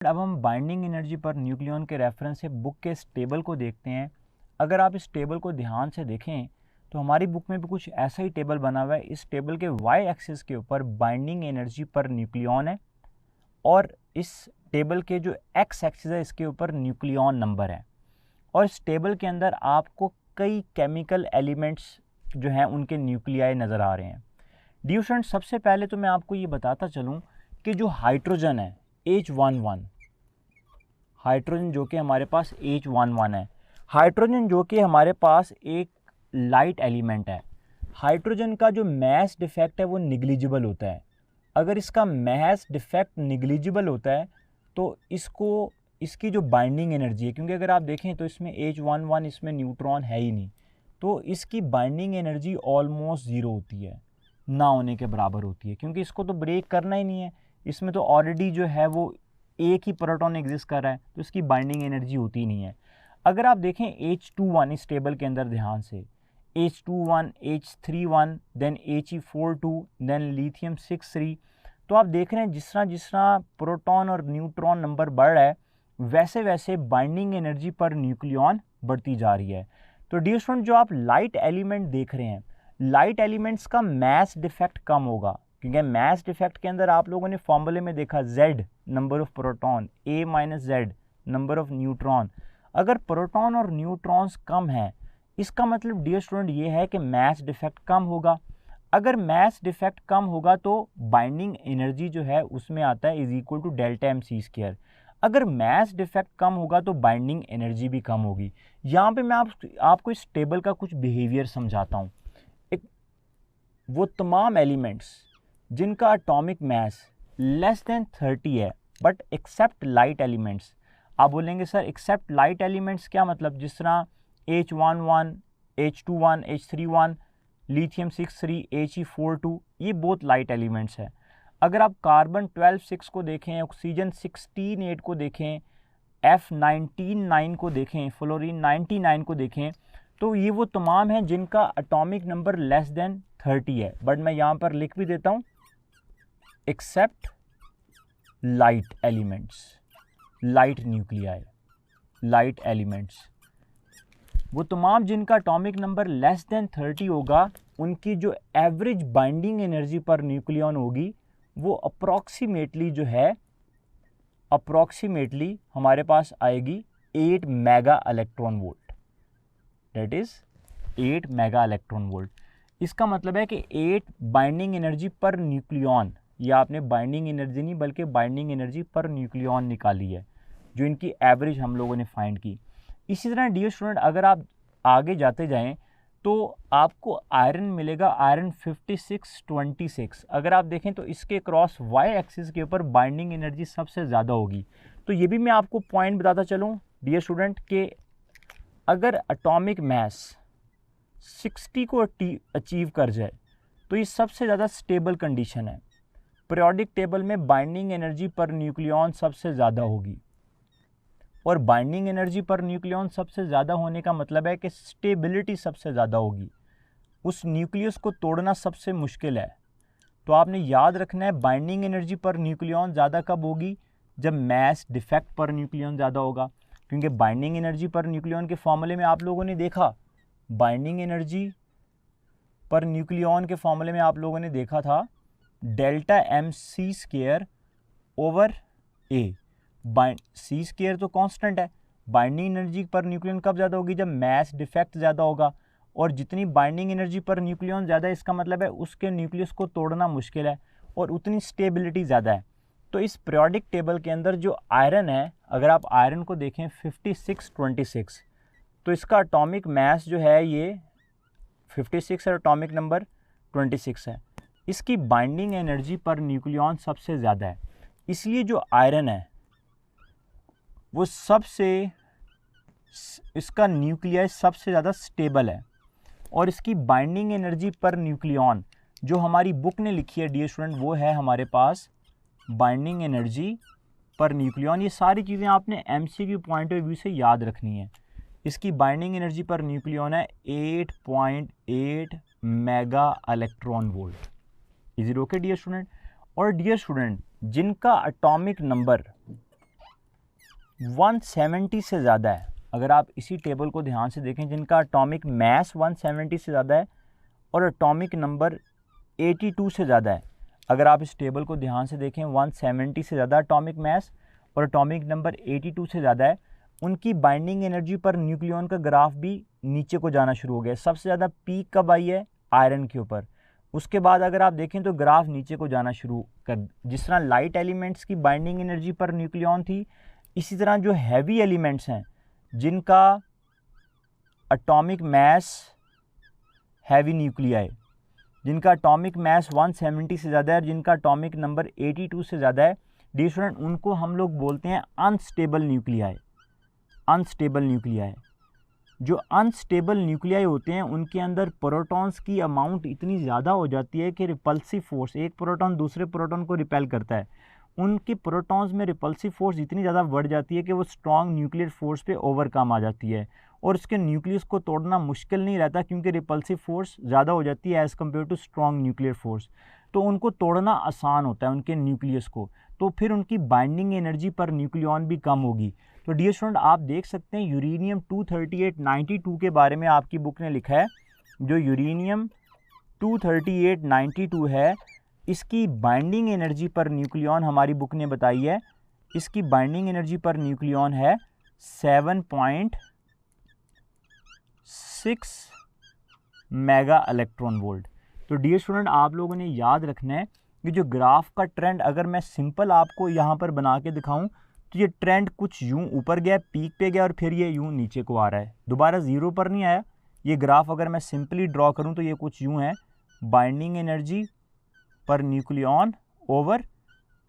अब हम binding energy per nucleon के रेफरेंस से बुक के इस टेबल को देखते हैं। अगर आप इस टेबल को ध्यान से देखें तो हमारी बुक में भी कुछ ऐसा ही टेबल बना हुआ है। इस टेबल के वाई एक्सिस के ऊपर बाइंडिंग एनर्जी पर न्यूक्लियॉन है और इस टेबल के जो एक्स एक्सिस है इसके ऊपर न्यूक्लियॉन नंबर है। और इस टेबल के अंदर आपको कई केमिकल एलिमेंट्स जो हैं उनके न्यूक्लियाई नज़र आ रहे हैं। डियर स्टूडेंट, सबसे पहले तो मैं आपको ये बताता चलूँ कि जो हाइड्रोजन है H11, हाइड्रोजन जो कि हमारे पास H11 है, हाइड्रोजन जो कि हमारे पास एक लाइट एलिमेंट है। हाइड्रोजन का जो मैस डिफेक्ट है वो निग्लिजिबल होता है। अगर इसका मैस डिफेक्ट निग्लिजिबल होता है तो इसकी जो बाइंडिंग एनर्जी है, क्योंकि अगर आप देखें तो इसमें H11 इसमें न्यूट्रॉन है ही नहीं, तो इसकी बाइंडिंग एनर्जी ऑलमोस्ट ज़ीरो होती है, ना होने के बराबर होती है, क्योंकि इसको तो ब्रेक करना ही नहीं है। इसमें तो ऑलरेडी जो है वो एक ही प्रोटॉन एग्जिस्ट कर रहा है, तो इसकी बाइंडिंग एनर्जी होती नहीं है। अगर आप देखें H21 इस टेबल के अंदर ध्यान से, H21, H31, then He42, then lithium 63, तो आप देख रहे हैं जिस तरह प्रोटॉन और न्यूट्रॉन नंबर बढ़ रहा है वैसे वैसे बाइंडिंग एनर्जी पर न्यूक्लियॉन बढ़ती जा रही है। तो डियर स्टूडेंट, जो आप लाइट एलिमेंट देख रहे हैं, लाइट एलिमेंट्स का मैस डिफेक्ट कम होगा, क्योंकि मैस डिफेक्ट के अंदर आप लोगों ने फॉर्मूले में देखा Z number of proton, A minus Z number of neutron. अगर प्रोटॉन और न्यूट्रॉन्स कम हैं इसका मतलब डियर स्टूडेंट ये है कि मैस डिफेक्ट कम होगा। अगर मैस डिफेक्ट कम होगा तो बाइंडिंग एनर्जी जो है उसमें आता है is equal to delta M C square. अगर मैस डिफेक्ट कम होगा तो बाइंडिंग एनर्जी भी कम होगी। यहाँ पे मैं आपको इस टेबल का कुछ बिहेवियर समझाता हूँ। वो तमाम एलिमेंट्स जिनका एटॉमिक मास लेस देन 30 है, बट एक्सेप्ट लाइट एलिमेंट्स। आप बोलेंगे सर एक्सेप्ट लाइट एलिमेंट्स क्या मतलब? जिस तरह H11, H21, H31, lithium 63, He42, ये बहुत लाइट एलिमेंट्स है। अगर आप कार्बन 12-6 को देखें, ऑक्सीजन 16-8 को देखें, F19-9 को देखें, फ्लोरीन 99 को देखें, तो ये वो तमाम हैं जिनका एटॉमिक नंबर लेस देन 30 है। बट मैं यहाँ पर लिख भी देता हूँ except light elements, light nuclei, light elements, वो तमाम जिनका एटॉमिक नंबर लेस देन 30 होगा उनकी जो average binding energy per nucleon होगी वो अप्रॉक्सीमेटली हमारे पास आएगी 8 mega electron volt, that is 8 mega electron volt. इसका मतलब है कि 8 बाइंडिंग एनर्जी पर न्यूक्लियॉन, या आपने बाइंडिंग एनर्जी नहीं बल्कि बाइंडिंग एनर्जी पर न्यूक्लियॉन निकाली है जो इनकी एवरेज हम लोगों ने फाइंड की। इसी तरह डियर स्टूडेंट, अगर आप आगे जाते जाएं तो आपको आयरन मिलेगा, आयरन 5626। अगर आप देखें तो इसके क्रॉस वाई एक्सिस के ऊपर बाइंडिंग एनर्जी सबसे ज़्यादा होगी। तो ये भी मैं आपको पॉइंट बताता चलूँ डियर स्टूडेंट कि अगर एटॉमिक मास 60 को अचीव कर जाए तो ये सबसे ज़्यादा स्टेबल कंडीशन है। पीरियोडिक टेबल में बाइंडिंग एनर्जी पर न्यूक्लियॉन सबसे ज़्यादा होगी, और बाइंडिंग एनर्जी पर न्यूक्लियॉन सबसे ज़्यादा होने का मतलब है कि स्टेबिलिटी सबसे ज़्यादा होगी, उस न्यूक्लियस को तोड़ना सबसे मुश्किल है। तो आपने याद रखना है बाइंडिंग एनर्जी पर न्यूक्लियॉन ज़्यादा कब होगी? जब मैस डिफेक्ट पर न्यूक्लियॉन ज़्यादा होगा, क्योंकि बाइंडिंग एनर्जी पर न्यूक्लियॉन के फॉर्मूले में आप लोगों ने देखा, बाइंडिंग एनर्जी पर न्यूक्लियॉन के फॉर्मूले में आप लोगों ने देखा था delta M C square over A. C square तो कांस्टेंट है। बाइंडिंग एनर्जी पर न्यूक्लियॉन कब ज़्यादा होगी? जब मैस डिफेक्ट ज़्यादा होगा, और जितनी बाइंडिंग एनर्जी पर न्यूक्लियॉन ज़्यादा है इसका मतलब है उसके न्यूक्लियस को तोड़ना मुश्किल है और उतनी स्टेबिलिटी ज़्यादा है। तो इस पीरियोडिक टेबल के अंदर जो आयरन है, अगर आप आयरन को देखें 5626, तो इसका एटॉमिक मास जो है ये 56 है, एटॉमिक नंबर 26 है। इसकी बाइंडिंग एनर्जी पर न्यूक्लियॉन सबसे ज़्यादा है, इसलिए जो आयरन है वो इसका न्यूक्लियस सबसे ज़्यादा स्टेबल है, और इसकी बाइंडिंग एनर्जी पर न्यूक्लियॉन जो हमारी बुक ने लिखी है डियर स्टूडेंट वो है हमारे पास बाइंडिंग एनर्जी पर न्यूक्लियॉन। ये सारी चीज़ें आपने एमसीक्यू पॉइंट ऑफ व्यू से याद रखनी है। इसकी बाइंडिंग एनर्जी पर न्यूक्लियॉन है 8.8 mega electron volt. Is it okay dear student? और डियर स्टूडेंट, जिनका एटॉमिक नंबर 170 से ज़्यादा है, अगर आप इसी टेबल को ध्यान से देखें, जिनका एटॉमिक मास 170 से ज़्यादा है और एटॉमिक नंबर 82 से ज़्यादा है, अगर आप इस टेबल को ध्यान से देखें 170 से ज़्यादा एटॉमिक मास और एटॉमिक नंबर 82 से ज़्यादा है, उनकी बाइंडिंग एनर्जी पर न्यूक्लियॉन का ग्राफ भी नीचे को जाना शुरू हो गया। सबसे ज़्यादा पीक कब आई है? आयरन के ऊपर। उसके बाद अगर आप देखें तो ग्राफ नीचे को जाना शुरू कर, जिस तरह लाइट एलिमेंट्स की बाइंडिंग एनर्जी पर न्यूक्लियॉन थी, इसी तरह जो हैवी एलिमेंट्स हैं जिनका एटॉमिक मास हैवी न्यूक्लियाई, जिनका एटॉमिक मास 170 से ज़्यादा है, जिनका एटॉमिक नंबर 82 से ज़्यादा है, डियर स्टूडेंट, उनको हम लोग बोलते हैं अनस्टेबल न्यूक्लियाई। अनस्टेबल न्यूक्लियाई, जो अनस्टेबल न्यूक्लियाई होते हैं उनके अंदर प्रोटॉन्स की अमाउंट इतनी ज़्यादा हो जाती है कि रिपल्सिव फोर्स, एक प्रोटॉन दूसरे प्रोटॉन को रिपेल करता है, उनके प्रोटॉन्स में रिपल्सिव फोर्स इतनी ज़्यादा बढ़ जाती है कि वो स्ट्रॉन्ग न्यूक्लियर फोर्स पे ओवरकम आ जाती है और उसके न्यूक्लियस को तोड़ना मुश्किल नहीं रहता क्योंकि रिपल्सिव फोर्स ज़्यादा हो जाती है as compare to strong nuclear force. तो उनको तोड़ना आसान होता है उनके न्यूक्लियस को, तो फिर उनकी बाइंडिंग एनर्जी पर न्यूक्लियॉन भी कम होगी। तो डियर स्टूडेंट, आप देख सकते हैं यूरेनियम 23892 के बारे में आपकी बुक ने लिखा है। जो यूरेनियम 23892 है, इसकी बाइंडिंग एनर्जी पर न्यूक्लियॉन हमारी बुक ने बताई है, इसकी बाइंडिंग एनर्जी पर न्यूक्लियॉन है 7.6 मेगा इलेक्ट्रॉन वोल्ट। तो डियर स्टूडेंट, आप लोगों ने याद रखना है कि जो ग्राफ का ट्रेंड अगर मैं सिंपल आपको यहाँ पर बना के दिखाऊं तो ये ट्रेंड कुछ यूं ऊपर गया, पीक पे गया और फिर ये यूं नीचे को आ रहा है, दोबारा ज़ीरो पर नहीं आया। ये ग्राफ अगर मैं सिंपली ड्रॉ करूं तो ये कुछ यूं है, binding energy per nucleon over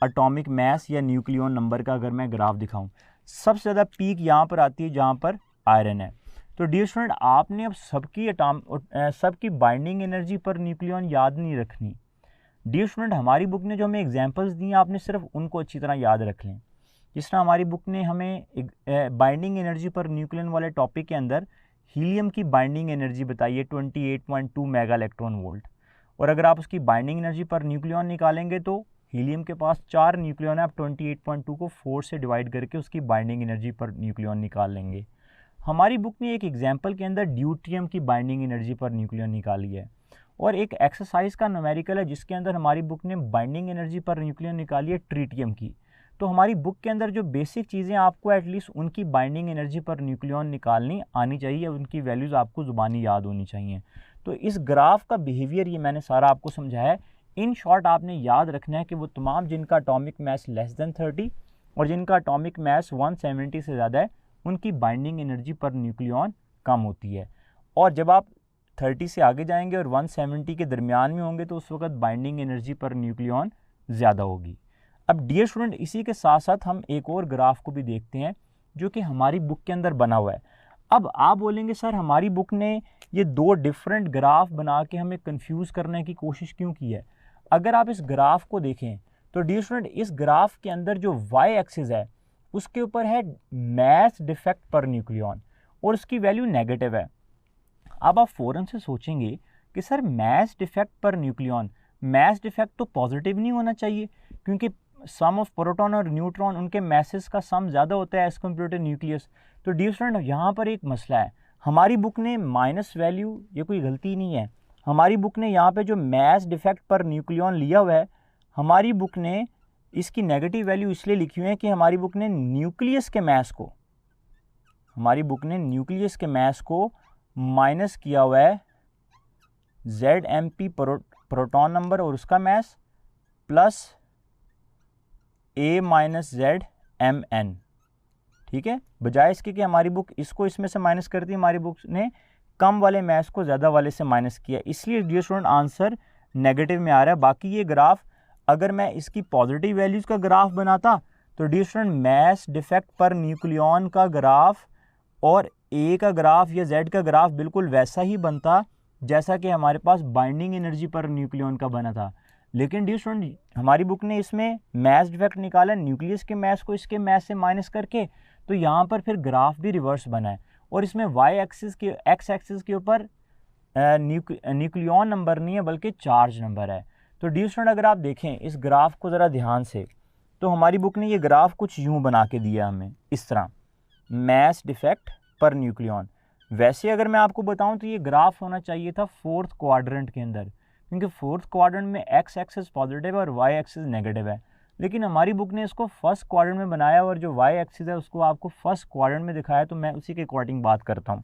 atomic mass या न्यूक्लियॉन नंबर का अगर मैं ग्राफ दिखाऊं, सबसे ज़्यादा पीक यहाँ पर आती है जहाँ पर आयरन है। तो डियर स्टूडेंट, आपने अब सबकी बाइंडिंग एनर्जी पर न्यूक्लियॉन याद नहीं रखनी। डियर स्टूडेंट, हमारी बुक ने जो हमें एग्जांपल्स दी हैं आपने सिर्फ उनको अच्छी तरह याद रख लें। जिस तरह हमारी बुक ने हमें बाइंडिंग एनर्जी पर न्यूक्लियन वाले टॉपिक के अंदर हीलियम की बाइंडिंग एनर्जी बताई है 28.2 मेगा इलेक्ट्रॉन वोल्ट, और अगर आप उसकी बाइंडिंग एनर्जी पर न्यूक्लियॉन निकालेंगे तो हीलियम के पास 4 न्यूक्लियॉन है, आप 28.2 को 4 से डिवाइड करके उसकी बाइंडिंग एनर्जी पर न्यूक्लियॉन निकाल लेंगे। हमारी बुक ने एक एग्जाम्पल के अंदर ड्यूटियम की बाइंडिंग एनर्जी पर न्यूक्लियॉन निकाली है, और एक एक्सरसाइज का न्यूमेरिकल है जिसके अंदर हमारी बुक ने बाइंडिंग एनर्जी पर न्यूक्लियॉन निकाली है ट्रीटियम की। तो हमारी बुक के अंदर जो बेसिक चीज़ें आपको एटलीस्ट उनकी बाइंडिंग एनर्जी पर न्यूक्लियॉन निकालनी आनी चाहिए, उनकी वैल्यूज़ आपको ज़ुबानी याद होनी चाहिए। तो इस ग्राफ का बिहेवियर ये मैंने सारा आपको समझाया है। इन शॉर्ट आपने याद रखना है कि वो तमाम जिनका एटॉमिक मास लेस देन 30 और जिनका एटॉमिक मास 170 से ज़्यादा है, उनकी बाइंडिंग एनर्जी पर न्यूक्लियॉन कम होती है, और जब आप 30 से आगे जाएंगे और 170 के दरमियान में होंगे तो उस वक्त बाइंडिंग एनर्जी पर न्यूक्लियॉन ज़्यादा होगी। अब डियर स्टूडेंट, इसी के साथ साथ हम एक और ग्राफ को भी देखते हैं जो कि हमारी बुक के अंदर बना हुआ है। अब आप बोलेंगे सर हमारी बुक ने ये दो डिफरेंट ग्राफ बना के हमें कंफ्यूज करने की कोशिश क्यों की है? अगर आप इस ग्राफ को देखें तो डियर स्टूडेंट, इस ग्राफ के अंदर जो वाई एक्सिस है उसके ऊपर है मास डिफेक्ट पर न्यूक्लियॉन और उसकी वैल्यू नेगेटिव है। अब आप फ़ौरन से सोचेंगे कि सर मास डिफेक्ट पर न्यूक्लियॉन, मास डिफेक्ट तो पॉजिटिव नहीं होना चाहिए क्योंकि सम ऑफ प्रोटॉन और न्यूट्रॉन उनके मैसेज का सम ज़्यादा होता है एज कम्पेयर टू न्यूक्लियस। तो डियर स्टूडेंट, यहाँ पर एक मसला है, हमारी बुक ने माइनस वैल्यू, ये कोई गलती नहीं है, हमारी बुक ने यहाँ पे जो मास डिफेक्ट पर न्यूक्लियॉन लिया हुआ है, हमारी बुक ने इसकी नेगेटिव वैल्यू इसलिए लिखी हुई है कि हमारी बुक ने न्यूक्लियस के मास को, हमारी बुक ने न्यूक्लियस के मास को माइनस किया हुआ है ZMP प्रोटॉन नंबर और उसका mass plus A minus ZMN, ठीक है। बजाय इसके कि हमारी बुक इसको इसमें से माइनस करती है, हमारी बुक ने कम वाले मास को ज़्यादा वाले से माइनस किया, इसलिए डियर स्टूडेंट आंसर नेगेटिव में आ रहा है। बाकी ये ग्राफ अगर मैं इसकी पॉजिटिव वैल्यूज़ का ग्राफ बनाता तो डियर स्टूडेंट मास डिफेक्ट पर न्यूक्लियॉन का ग्राफ और A का ग्राफ या Z का ग्राफ बिल्कुल वैसा ही बनता जैसा कि हमारे पास बाइंडिंग एनर्जी पर न्यूक्लियॉन का बना था। लेकिन डियर स्टूडेंट, हमारी बुक ने इसमें मास डिफेक्ट निकाला न्यूक्लियस के मास को इसके मास से माइनस करके, तो यहाँ पर फिर ग्राफ भी रिवर्स बना है और इसमें वाई एक्सिस के एक्स एक्सिस के ऊपर न्यूक्लियॉन नंबर नहीं है बल्कि चार्ज नंबर है। तो डियर स्टूडेंट, अगर आप देखें इस ग्राफ को ज़रा ध्यान से, तो हमारी बुक ने ये ग्राफ कुछ यूँ बना के दिया हमें इस तरह, मास डिफेक्ट पर न्यूक्लियन। वैसे अगर मैं आपको बताऊं तो ये ग्राफ होना चाहिए था फोर्थ क्वाड्रेंट के अंदर, क्योंकि फोर्थ क्वाड्रेंट में एक्स एक्सिस पॉजिटिव है और वाई एक्सिस नेगेटिव है, लेकिन हमारी बुक ने इसको फर्स्ट क्वाड्रेंट में बनाया और जो वाई एक्सिस है उसको आपको फर्स्ट क्वाड्रेंट में दिखाया, तो मैं उसी के अकॉर्डिंग बात करता हूँ।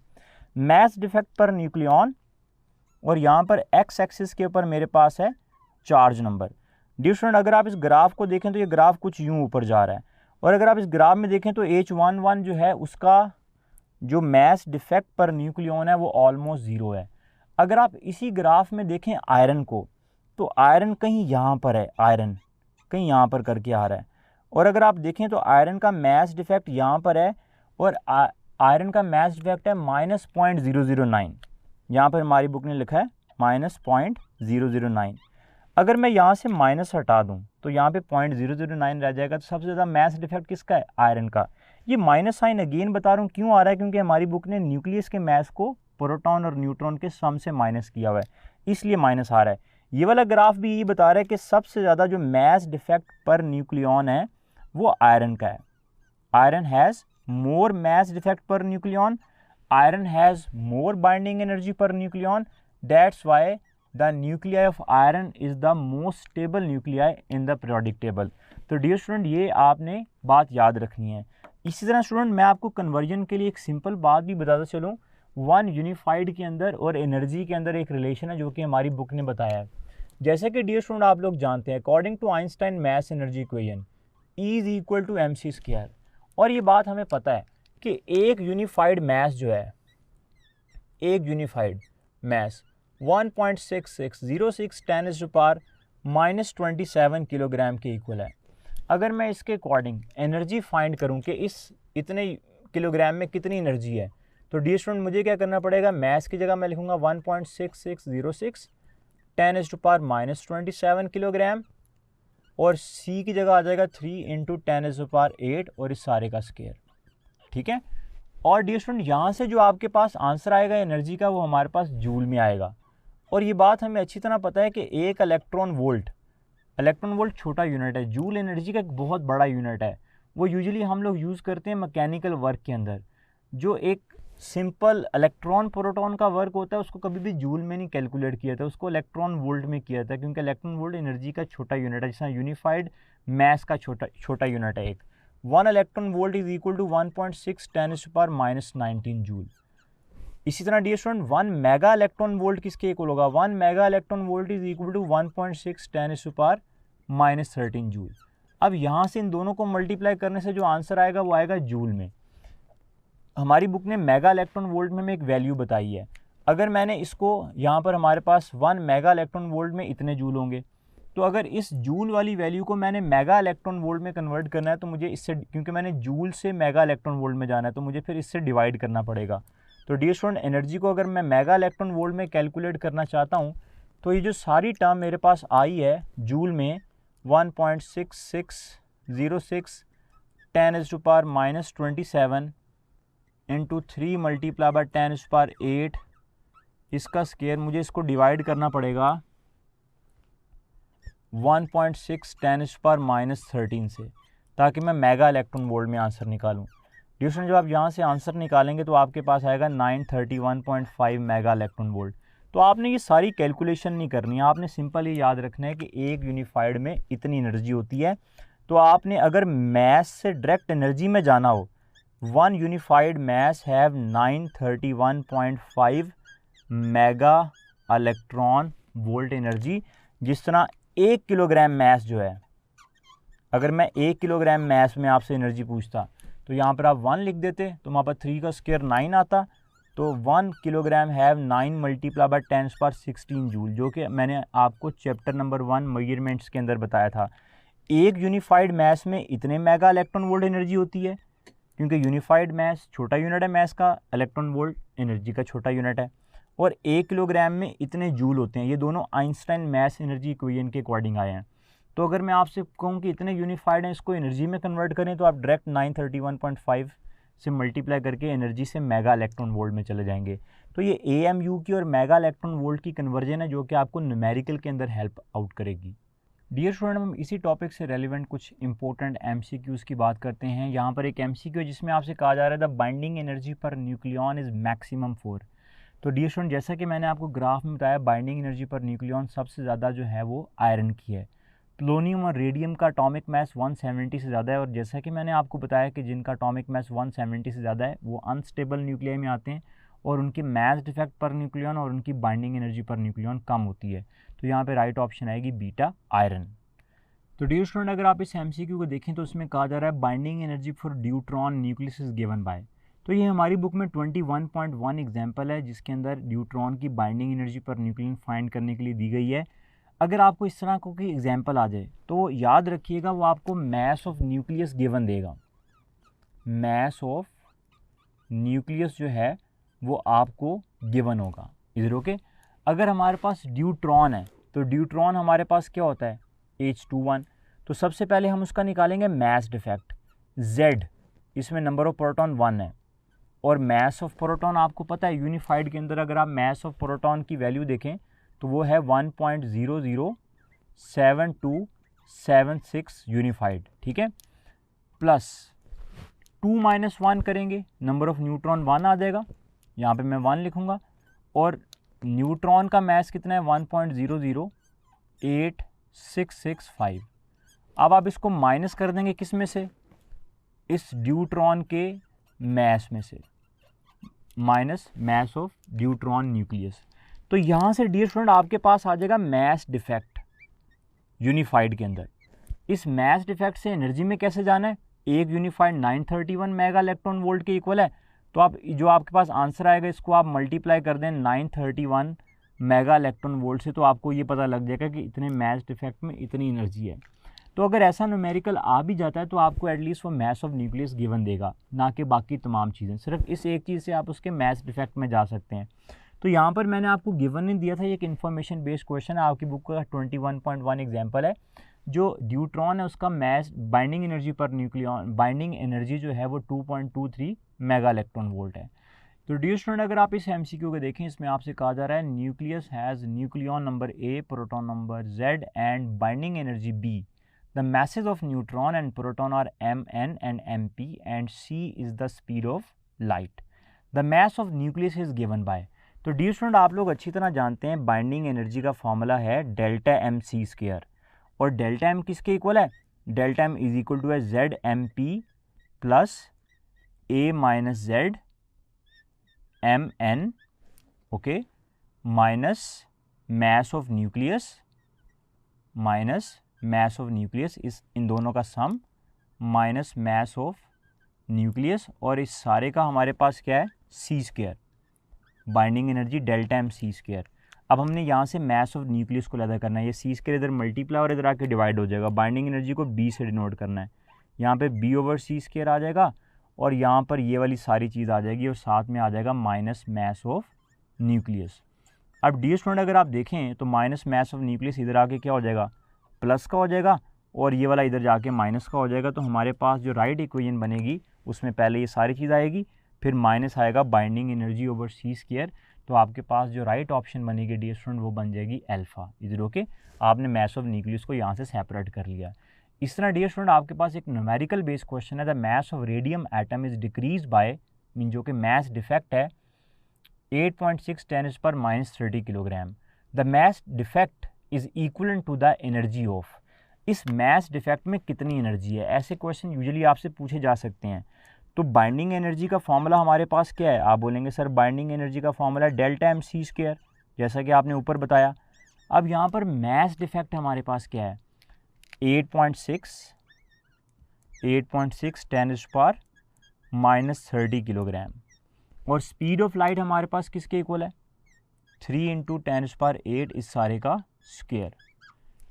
मास डिफेक्ट पर न्यूक्लियन और यहाँ पर एक्स एक्सिस के ऊपर मेरे पास है चार्ज नंबर। डियर स्टूडेंट, अगर आप इस ग्राफ को देखें तो ये ग्राफ कुछ यूँ ऊपर जा रहा है, और अगर आप इस ग्राफ में देखें तो H11 जो है उसका जो मास डिफेक्ट पर न्यूक्लियन है वो ऑलमोस्ट ज़ीरो है। अगर आप इसी ग्राफ में देखें आयरन को, तो आयरन कहीं यहाँ पर है, आयरन कहीं यहाँ पर करके आ रहा है, और अगर आप देखें तो आयरन का मास डिफेक्ट यहाँ पर है, और आयरन का मास डिफेक्ट है -0.009। यहाँ पर हमारी बुक ने लिखा है -0.009। अगर मैं यहाँ से माइनस हटा दूँ तो यहाँ पे 0.009 रह जाएगा। तो सबसे ज़्यादा मास डिफेक्ट किसका है? आयरन का। ये माइनस साइन अगेन बता रहा हूँ क्यों आ रहा है, क्योंकि हमारी बुक ने न्यूक्लियस के मास को प्रोटॉन और न्यूट्रॉन के सम से माइनस किया हुआ है, इसलिए माइनस आ रहा है। ये वाला ग्राफ भी यही बता रहा है कि सबसे ज़्यादा जो मास डिफेक्ट पर न्यूक्लियन है वो आयरन का है। Iron has more mass defect per nucleon, iron has more binding energy per nucleon, that's why the nuclei of iron is the most stable nuclei in the periodic table. तो dear student, ये आपने बात याद रखनी है। इसी तरह student, मैं आपको कन्वर्जन के लिए एक सिंपल बात भी बताता चलूँ। वन यूनिफाइड के अंदर और एनर्जी के अंदर एक रिलेशन है जो कि हमारी बुक ने बताया है। जैसे कि डियर स्टूडेंट आप लोग जानते हैं, according to Einstein mass energy equation is equal to mc², और ये बात हमें पता है कि एक यूनिफाइड मैस जो है, एक यूनिफाइड मैस 1.6606 10⁻⁻27 किलोग्राम के इक्वल है। अगर मैं इसके अकॉर्डिंग एनर्जी फाइंड करूं कि इस इतने किलोग्राम में कितनी एनर्जी है, तो डियर स्टूडेंट मुझे क्या करना पड़ेगा? मैस की जगह मैं लिखूंगा 1.6606 10⁻⁻27 किलोग्राम, और सी की जगह आ जाएगा 3 × 10⁸ और इस सारे का स्क्वायर। ठीक है। और डियर स्टूडेंट, यहाँ से जो आपके पास आंसर आएगा एनर्जी का वो हमारे पास जूल में आएगा। और ये बात हमें अच्छी तरह पता है कि एक इलेक्ट्रॉन वोल्ट छोटा यूनिट है, जूल एनर्जी का एक बहुत बड़ा यूनिट है। वो यूजुअली हम लोग यूज़ करते हैं मैकेनिकल वर्क के अंदर। जो एक सिंपल इलेक्ट्रॉन प्रोटॉन का वर्क होता है उसको कभी भी जूल में नहीं कैलकुलेट किया था, उसको इलेक्ट्रॉन वोल्ट में किया था, क्योंकि इलेक्ट्रॉन वोल्ट एनर्जी का छोटा यूनिट है, जैसा यूनिफाइड मैस का छोटा यूनिट है एक। 1 electron volt is equal to 1.6 10⁻⁻19 joule. इसी तरह dear student 1 mega electron volt किसके इक्वल होगा? 1 mega electron volt is equal to 1.6 10⁻⁻13 joule. अब यहाँ से इन दोनों को मल्टीप्लाई करने से जो आंसर आएगा वो आएगा जूल में। हमारी बुक ने मेगा इलेक्ट्रॉन वोल्ट में एक वैल्यू बताई है। अगर मैंने इसको यहाँ पर हमारे पास 1 मेगा इलेक्ट्रॉन वोल्ट में इतने जूल होंगे, तो अगर इस जूल वाली वैल्यू को मैंने मेगा इलेक्ट्रॉन वोल्ट में कन्वर्ट करना है तो मुझे इससे, क्योंकि मैंने जूल से मेगा इलेक्ट्रॉन वोल्ट में जाना है, तो मुझे फिर इससे डिवाइड करना पड़ेगा। तो डियर स्टूडेंट, एनर्जी को अगर मैं मेगा इलेक्ट्रॉन वोल्ट में कैलकुलेट करना चाहता हूँ तो ये जो सारी टर्म मेरे पास आई है जूल में 1.6606 10⁻⁻27 इंटू 3 मल्टीप्लाई बाय 10⁸, इसका स्क्वायर, मुझे इसको डिवाइड करना पड़ेगा 1.6 10⁻⁻13 से, ताकि मैं मेगा इलेक्ट्रॉन वोल्ट में आंसर निकालूं। डियर स्टूडेंट, जब आप यहाँ से आंसर निकालेंगे तो आपके पास आएगा 931.5 मेगा इलेक्ट्रॉन वोल्ट। तो आपने ये सारी कैलकुलेशन नहीं करनी है, आपने सिंपल ये याद रखना है कि एक यूनिफाइड में इतनी एनर्जी होती है। तो आपने अगर मैस से डायरेक्ट एनर्जी में जाना हो, 1 unified mass have 931.5 mega electron volt energy. जिस तरह 1 किलोग्राम मैस जो है, अगर मैं 1 किलोग्राम मैस में आपसे एनर्जी पूछता तो यहाँ पर आप 1 लिख देते, तो वहाँ पर 3 का स्क्वायर 9 आता, तो 1 kilogram have 9 multiply by 10⁻16 joule, जो कि मैंने आपको चैप्टर नंबर 1 मेजरमेंट्स के अंदर बताया था। एक यूनिफाइड मैस में इतने मेगा इलेक्ट्रॉन वोल्ट एनर्जी होती है, क्योंकि यूनिफाइड मैस छोटा यूनिट है मैस का, इलेक्ट्रॉन वोल्ट एनर्जी का छोटा यूनिट है, और 1 किलोग्राम में इतने जूल होते हैं। ये दोनों आइंस्टाइन मैस एनर्जी इक्वेशन के अकॉर्डिंग आए हैं। तो अगर मैं आपसे कहूँ कि इतने यूनिफाइड हैं, इसको एनर्जी में कन्वर्ट करें, तो आप डायरेक्ट 931.5 से मल्टीप्लाई करके एनर्जी से मेगा इलेक्ट्रॉन वोल्ट में चले जाएंगे। तो ये AMU की और मेगा इलेक्ट्रॉन वोल्ट की कन्वर्जन है जो कि आपको न्यूमेरिकल के अंदर हेल्प आउट करेगी। डियर स्टूडेंट, हम इसी टॉपिक से रेलिवेंट कुछ इंपॉर्टेंट एमसीक्यूज़ की बात करते हैं। यहाँ पर एक एमसीक्यू है जिसमें आपसे कहा जा रहा है the binding energy per nucleon is maximum 4। तो डियर स्टूडेंट, जैसा कि मैंने आपको ग्राफ में बताया, बाइंडिंग एनर्जी पर न्यूक्लियन सबसे ज़्यादा जो है वो आयरन की है। प्लोनियम और रेडियम का एटॉमिक मास 170 से ज़्यादा है, और जैसा कि मैंने आपको बताया कि जिनका एटॉमिक मास 170 से ज़्यादा है वो अनस्टेबल न्यूक्लियाई में आते हैं और उनकी मास डिफेक्ट पर न्यूक्लियन और उनकी बाइंडिंग एनर्जी पर न्यूक्लियन कम होती है। तो यहाँ पे राइट ऑप्शन आएगी बीटा आयरन। तो डियर स्टूडेंट, अगर आप इस एमसीक्यू को देखें तो इसमें कहा जा रहा है binding energy for deuteron nucleus is given by. तो ये हमारी बुक में 21.1 एग्जाम्पल है जिसके अंदर ड्यूट्रॉन की binding energy per nucleon find करने के लिए दी गई है। अगर आपको इस तरह की एग्जाम्पल आ जाए तो याद रखिएगा वो आपको मास ऑफ न्यूक्लियस गिवन देगा। मास ऑफ न्यूक्लियस जो है वो आपको गिवन होगा इधर। ओके, अगर हमारे पास ड्यूट्रॉन है तो ड्यूट्रॉन हमारे पास क्या होता है H21। तो सबसे पहले हम उसका निकालेंगे मास डिफेक्ट Z, इसमें नंबर ऑफ प्रोटॉन 1 है, और मास ऑफ प्रोटॉन आपको पता है यूनिफाइड के अंदर अगर आप मास ऑफ प्रोटॉन की वैल्यू देखें तो वो है 1.007276 यूनिफाइड, ठीक है। प्लस 2 - 1 करेंगे, नंबर ऑफ न्यूट्रॉन 1 आ जाएगा, यहाँ पे मैं 1 लिखूँगा, और न्यूट्रॉन का मास कितना है 1.008665। अब आप इसको माइनस कर देंगे किस में से, इस ड्यूट्रॉन के मास में से, minus mass of deuteron nucleus. तो यहाँ से डियर स्टूडेंट आपके पास आ जाएगा मास डिफेक्ट यूनिफाइड के अंदर। इस मास डिफेक्ट से एनर्जी में कैसे जाना है, एक यूनिफाइड 931 मेगा इलेक्ट्रॉन वोल्ट के इक्वल है। तो आप जो आपके पास आंसर आएगा इसको आप मल्टीप्लाई कर दें 931 मेगा इलेक्ट्रॉन वोल्ट से, तो आपको ये पता लग जाएगा कि इतने मास डिफेक्ट में इतनी एनर्जी है। तो अगर ऐसा न्यूमेरिकल आ भी जाता है तो आपको एटलीस्ट वो मास ऑफ न्यूक्लियस गिवन देगा, ना कि बाकी तमाम चीज़ें। सिर्फ इस एक चीज़ से आप उसके मास डिफेक्ट में जा सकते हैं। तो यहाँ पर मैंने आपको गिवन नहीं दिया था, ये एक इन्फॉर्मेशन बेस्ड क्वेश्चन है, आपकी बुक का 21.1 एग्जाम्पल है। जो ड्यूट्रॉन है उसका mass binding energy per nucleon binding energy जो है वो 2.23 मेगा इलेक्ट्रॉन वोल्ट है। तो डियर स्टूडेंट, अगर आप इस एमसीक्यू को देखें, इसमें आपसे कहा जा रहा है nucleus has nucleon number A, proton number Z and binding energy B। The masses of neutron and proton are mn and mp and c is the speed of light. The mass of nucleus is given by। तो dear student, आप लोग अच्छी तरह जानते हैं binding energy का formula है delta M C square, और डेल्टा एम किसके इक्वल है, delta M is equal to है Z M P plus A minus Z M N, okay, minus mass of nucleus minus mass of nucleus, इस इन दोनों का sum minus mass of nucleus, और इस सारे का हमारे पास क्या है C square, binding energy delta M C square. अब हमने यहाँ से मास ऑफ न्यूक्लियस को लैदा करना है, ये सी स्क्वायर इधर मल्टीप्लाई और इधर आके डिवाइड हो जाएगा, बाइंडिंग एनर्जी को बी से डिनोट करना है, यहाँ पे बी ओवर सी स्क्वायर आ जाएगा, और यहाँ पर ये वाली सारी चीज़ आ जाएगी, और साथ में आ जाएगा माइनस मास ऑफ न्यूक्लियस। अब डियर स्टूडेंट, अगर आप देखें तो माइनस मास ऑफ न्यूक्लियस इधर आके क्या हो जाएगा प्लस का हो जाएगा, और ये वाला इधर जाके माइनस का हो जाएगा। तो हमारे पास जो राइट इक्वेशन बनेगी उसमें पहले ये सारी चीज़ आएगी, फिर माइनस आएगा बाइंडिंग एनर्जी ओवर सी स्क्वायर। तो आपके पास जो राइट ऑप्शन बनेगी डियर स्टूडेंट वो बन जाएगी अल्फा इधर। ओके, आपने मास ऑफ न्यूक्लियस को यहाँ से सेपरेट कर लिया। इस तरह डियर स्टूडेंट आपके पास एक न्यूमेरिकल बेस्ड क्वेश्चन है, the mass of radium atom is decrease by, mean जो कि मास डिफेक्ट है 8.6 10⁻³ kilogram. The mass defect is equal to the energy of. इस मास डिफेक्ट में कितनी एनर्जी है, ऐसे क्वेश्चन यूजुअली आपसे पूछे जा सकते हैं। तो बाइंडिंग एनर्जी का फॉर्मूला हमारे पास क्या है, आप बोलेंगे सर बाइंडिंग एनर्जी का formula delta M C square, जैसा कि आपने ऊपर बताया। अब यहाँ पर मास डिफेक्ट हमारे पास क्या है 8.6 10⁻³ किलोग्राम, और स्पीड ऑफ लाइट हमारे पास किसके इक्वल है 3 × 10⁸ इस सारे का स्क्वायर।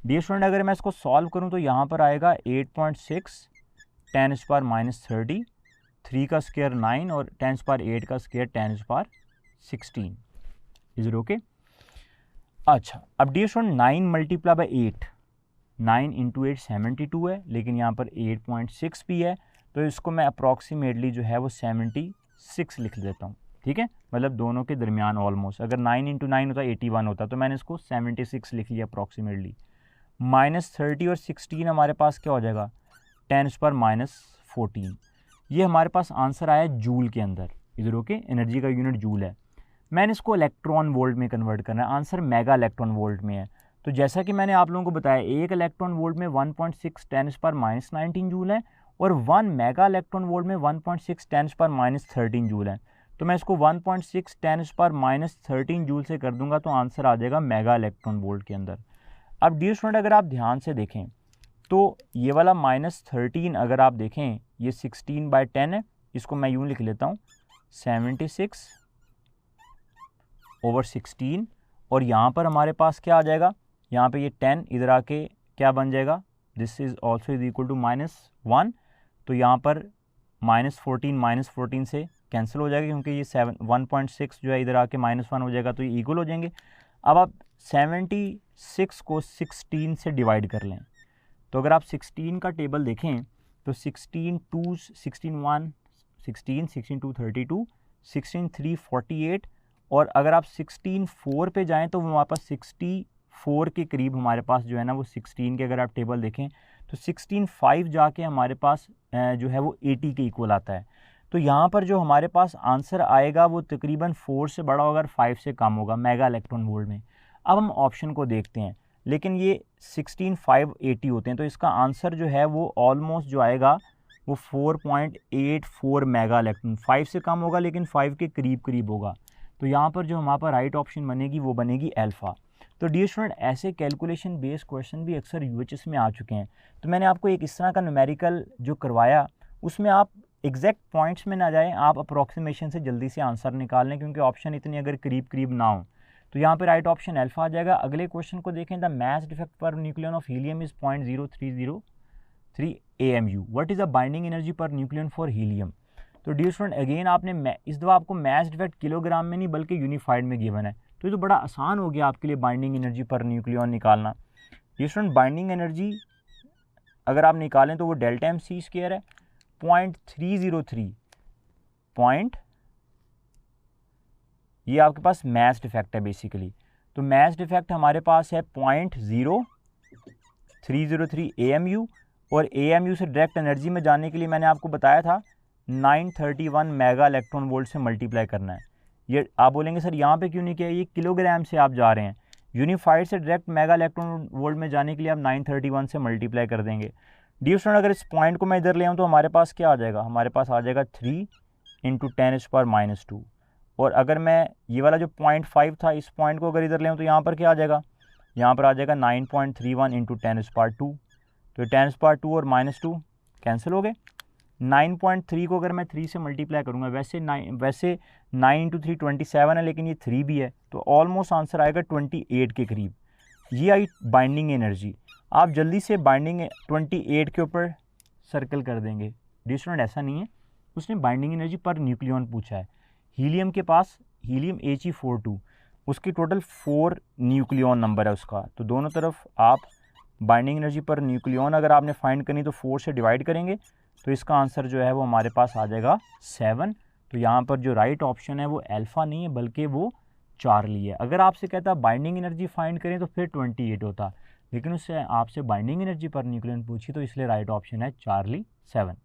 डियर स्टूडेंट, अगर मैं इसको सॉल्व करूं तो यहाँ पर आएगा 8.6 10⁻³ 3 का स्क्वायर 9 और 10⁸ का स्क्वायर 10⁻16 इज इट ओके। अच्छा, अब डियर स्टूडेंट 9 मल्टीप्लाई बाई 8, 9 × 8 72 है, लेकिन यहाँ पर 8.6 भी है, तो इसको मैं अप्रॉक्सीमेटली जो है वो 76 लिख देता हूँ, ठीक है, मतलब दोनों के दरमियान ऑलमोस्ट। अगर 9 × 9 होता 81 होता, तो मैंने इसको 76 लिख लिया अप्रॉक्सीमेटली। -30 और 16 हमारे पास क्या हो जाएगा 10⁻⁻14। ये हमारे पास आंसर आया जूल के अंदर। इधर ओके, एनर्जी का यूनिट जूल है। मैंने इसको इलेक्ट्रॉन वोल्ट में कन्वर्ट करना है, आंसर मेगा इलेक्ट्रॉन वोल्ट में है। तो जैसा कि मैंने आप लोगों को बताया, 1 इलेक्ट्रॉन वोल्ट में 1.6 10⁻⁻19 जूल है और 1 मेगा इलेक्ट्रॉन वोल्ट में 1.6 10⁻13 जूल है। तो मैं इसको 1.6 10⁻13 जूल से कर दूंगा तो आंसर आ जाएगा मेगा इलेक्ट्रॉन वोल्ट के अंदर। अब डियर स्टूडेंट, अगर आप ध्यान से देखें तो ये वाला -13 अगर आप देखें, ये 16/10 है, इसको मैं यूँ लिख लेता हूँ 76/16। और यहाँ पर हमारे पास क्या आ जाएगा, यहाँ पे ये 10 इधर आके क्या बन जाएगा, this is also is equal to -1। तो यहाँ पर -14 से कैंसिल हो जाएगा क्योंकि ये 1.6 जो है इधर आके -1 हो जाएगा, तो ये इक्वल हो जाएंगे। अब आप 76 को 16 से डिवाइड कर लें, तो अगर आप 16 का टेबल देखें तो 16 2 16 1 16 16 2 32 16 3 48 और अगर आप 16 4 पे जाएं तो हमारे पास 64 के करीब हमारे पास जो है ना वो 16 के अगर आप टेबल देखें तो 16 5 जाके हमारे पास जो है वो 80 के इक्वल आता है। तो यहाँ पर जो हमारे पास आंसर आएगा वो तकरीबन 4 से बड़ा होगा और 5 से कम होगा मेगा इलेक्ट्रॉन वोल्ट में। अब हम ऑप्शन को देखते हैं, लेकिन ये 16 5 80 होते हैं, तो इसका आंसर जो है वो ऑलमोस्ट जो आएगा वो 4.84 मेगा इलेक्ट्रॉन, 5 से कम होगा लेकिन 5 के करीब करीब होगा। तो यहाँ पर जो हमारे पास राइट ऑप्शन बनेगी वो बनेगी अल्फ़ा। तो डियर स्टूडेंट, ऐसे कैलकुलेशन बेस्ड क्वेश्चन भी अक्सर यूएचएस में आ चुके हैं। तो मैंने आपको एक इस तरह का न्यूमेरिकल जो करवाया, उसमें आप एग्जैक्ट पॉइंट्स में ना जाएं, आप अप्रॉक्सीमेशन से जल्दी से आंसर निकाल लें, क्योंकि ऑप्शन इतने अगर करीब करीब ना हो। तो यहाँ पे राइट ऑप्शन अल्फा आ जाएगा। अगले क्वेश्चन को देखें, the mass defect per nucleon of helium is 0.0303 AMU। What is the binding energy per nucleon for helium. तो डियर स्टूडेंट, अगेन आपने इस दफ़ा आपको मास डिफेक्ट किलोग्राम में नहीं बल्कि यूनिफाइड में गिवन है, तो ये तो बड़ा आसान हो गया आपके लिए बाइंडिंग एनर्जी पर न्यूक्लियन निकालना। डियर स्टूडेंट, बाइंडिंग एनर्जी अगर आप निकालें तो वो डेल्टा MC² है 0.303 पॉइंट, ये आपके पास मास डिफेक्ट है बेसिकली। तो मास डिफेक्ट हमारे पास है 0.0303 AMU और AMU से डायरेक्ट एनर्जी में जाने के लिए मैंने आपको बताया था 931 मेगा इलेक्ट्रॉन वोल्ट से मल्टीप्लाई करना है। ये आप बोलेंगे सर यहाँ पे क्यों नहीं किया, ये किलोग्राम से आप जा रहे हैं, यूनिफाइड से डायरेक्ट मेगा इलेक्ट्रॉन वोल्ट में जाने के लिए आप 931 से मल्टीप्लाई कर देंगे। डियर स्टूडेंट, अगर इस पॉइंट को मैं इधर ले आऊँ तो हमारे पास क्या आ जाएगा, हमारे पास आ जाएगा 3 × 10⁻⁻²। और अगर मैं ये वाला जो 0.5 था इस पॉइंट को अगर इधर ले आऊँ तो यहाँ पर क्या आ जाएगा, यहाँ पर आ जाएगा 9.31 × 10⁻²। तो 10⁻² और -2 कैंसिल हो गए। 9.3 को अगर मैं 3 से मल्टीप्लाई करूँगा, वैसे 9 × 3 27 है, लेकिन ये 3 भी है, तो ऑलमोस्ट आंसर आएगा 28 के करीब। ये आई बाइंडिंग एनर्जी। आप जल्दी से बाइंडिंग 28 के ऊपर सर्कल कर देंगे। डियर स्टूडेंट, ऐसा नहीं है, उसने बाइंडिंग एनर्जी पर न्यूक्लियन पूछा है। हीलियम के पास हीलियम He42, उसकी टोटल 4 न्यूक्लियन नंबर है उसका, तो दोनों तरफ आप बाइंडिंग एनर्जी पर न्यूक्लियन अगर आपने फाइंड करनी तो 4 से डिवाइड करेंगे, तो इसका आंसर जो है वो हमारे पास आ जाएगा 7। तो यहाँ पर जो राइट ऑप्शन है वो अल्फ़ा नहीं है बल्कि वो चार्ली है। अगर आपसे कहता बाइंडिंग एनर्जी फाइंड करें तो फिर 28 होता, लेकिन उससे आपसे बाइंडिंग एनर्जी पर न्यूक्लियन पूछी, तो इसलिए राइट ऑप्शन है चार्ली 7।